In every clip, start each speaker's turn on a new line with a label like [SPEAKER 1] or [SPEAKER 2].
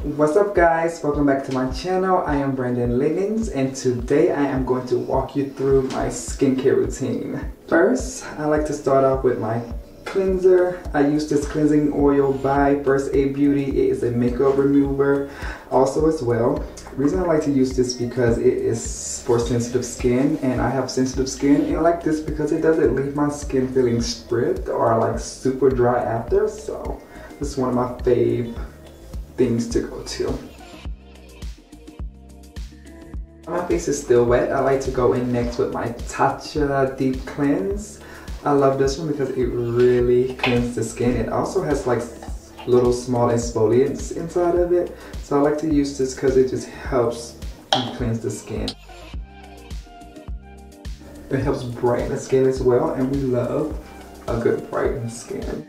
[SPEAKER 1] What's up guys, welcome back to my channel. I am Brandon Liggins and today I am going to walk you through my skincare routine. First, I like to start off with my cleanser. I use this cleansing oil by First Aid Beauty. It is a makeup remover also as well. The reason I like to use this because it is for sensitive skin and I have sensitive skin, and I like this because it doesn't leave my skin feeling stripped or like super dry after, so this is one of my fave things to go to. My face is still wet. I like to go in next with my Tatcha Deep Cleanse. I love this one because it really cleans the skin. It also has like little small exfoliants inside of it. So I like to use this because it just helps deep cleanse the skin. It helps brighten the skin as well, and we love a good brightened skin.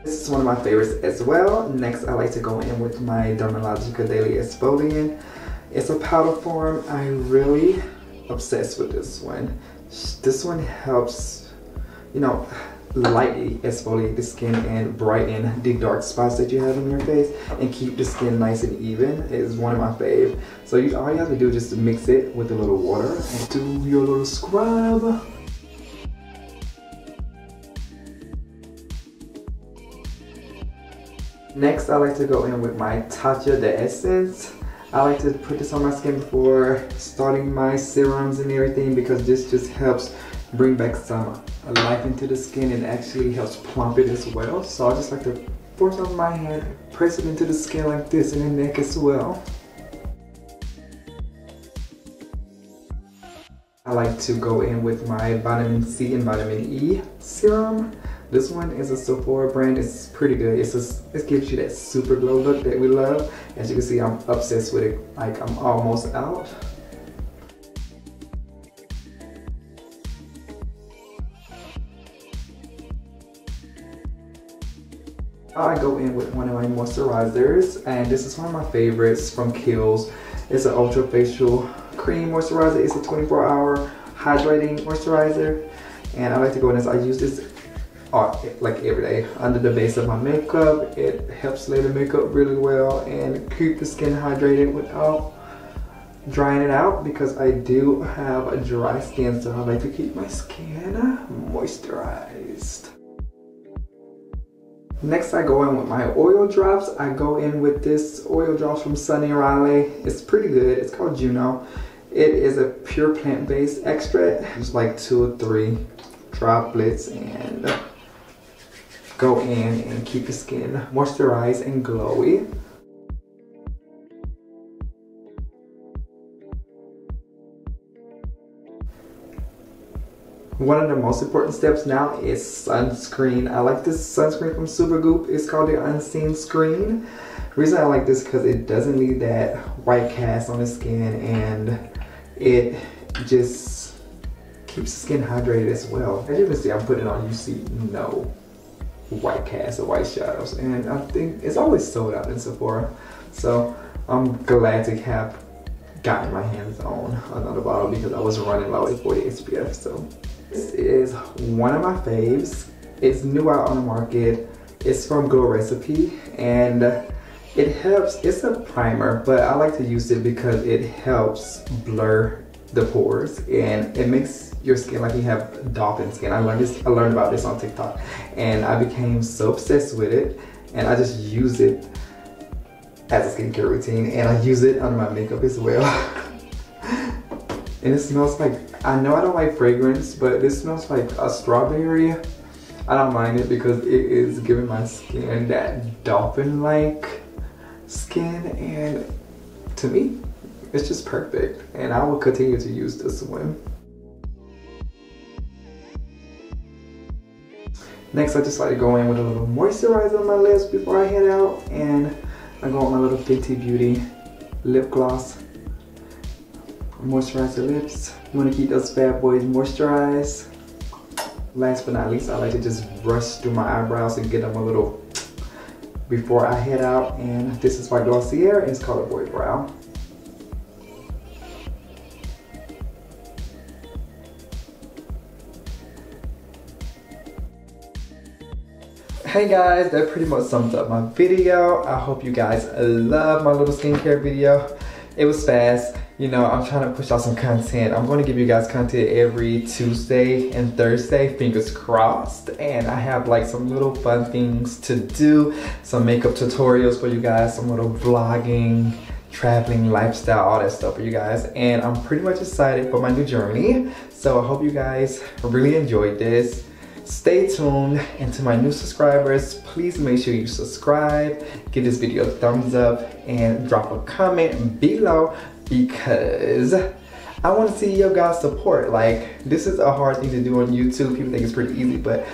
[SPEAKER 1] This is one of my favorites as well. Next, I like to go in with my Dermalogica Daily Exfoliant. It's a powder form. I'm really obsessed with this one. This one helps, you know, lightly exfoliate the skin and brighten the dark spots that you have in your face and keep the skin nice and even. It is one of my fave. So all you have to do is just mix it with a little water and do your little scrub. Next, I like to go in with my Tatcha The Essence. I like to put this on my skin before starting my serums and everything because this just helps bring back some life into the skin and actually helps plump it as well. So I just like to force on my hand, press it into the skin like this and the neck as well. I like to go in with my vitamin C and vitamin E serum. This one is a Sephora brand. It's pretty good. It gives you that super glow look that we love. As you can see, I'm obsessed with it. Like, I'm almost out. I go in with one of my moisturizers, and this is one of my favorites from Kiehls. It's an ultra facial cream moisturizer. It's a 24-hour hydrating moisturizer, and I like to go in this. I use this like every day under the base of my makeup. It helps lay the makeup really well and keep the skin hydrated without drying it out because I do have a dry skin, so I like to keep my skin moisturized. Next, I go in with my oil drops. I go in with this oil drops from Sunny Riley. It's pretty good. It's called JUNO. It is a pure plant-based extract. Just like 2 or 3 droplets and go in and keep your skin moisturized and glowy. One of the most important steps now is sunscreen. I like this sunscreen from Supergoop. It's called the Unseenscreen. The reason I like this because it doesn't leave that white cast on the skin and it just keeps the skin hydrated as well. As you can see, I'm putting it on, you see no white cast or white shadows, and I think it's always sold out in Sephora, so I'm glad to have gotten my hands on another bottle because I was running low at 40 SPF. So this is one of my faves. It's new out on the market. It's from Glow Recipe, and it helps. It's a primer, but I like to use it because it helps blur the pores and it makes your skin like you have dolphin skin. I learned about this on TikTok and I became so obsessed with it, and I just use it as a skincare routine, and I use it under my makeup as well. And it smells like, I know I don't like fragrance, but this smells like a strawberry. I don't mind it because it is giving my skin that dolphin-like skin, and to me it's just perfect, and I will continue to use this one. Next, I just like to go in with a little moisturizer on my lips before I head out, and I go with my little Fenty Beauty lip gloss. Moisturize your lips. You want to keep those bad boys moisturized. Last but not least, I like to just brush through my eyebrows and get them a little before I head out, and this is by Glossier, and it's called a Boybrow. Hey guys, that pretty much sums up my video. I hope you guys love my little skincare video. It was fast. You know, I'm trying to push out some content. I'm going to give you guys content every Tuesday and Thursday, fingers crossed. And I have like some little fun things to do, some makeup tutorials for you guys, some little vlogging, traveling, lifestyle, all that stuff for you guys. And I'm pretty much excited for my new journey. So I hope you guys really enjoyed this. Stay tuned, and to my new subscribers, please make sure you subscribe, give this video a thumbs up, and drop a comment below because I want to see your guys' support. Like, this is a hard thing to do on YouTube. People think it's pretty easy, but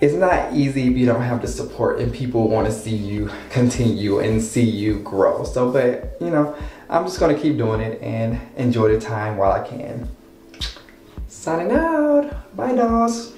[SPEAKER 1] it's not easy if you don't have the support and people want to see you continue and see you grow. So, but you know, I'm just gonna keep doing it and enjoy the time while I can. Signing out. Bye, dolls.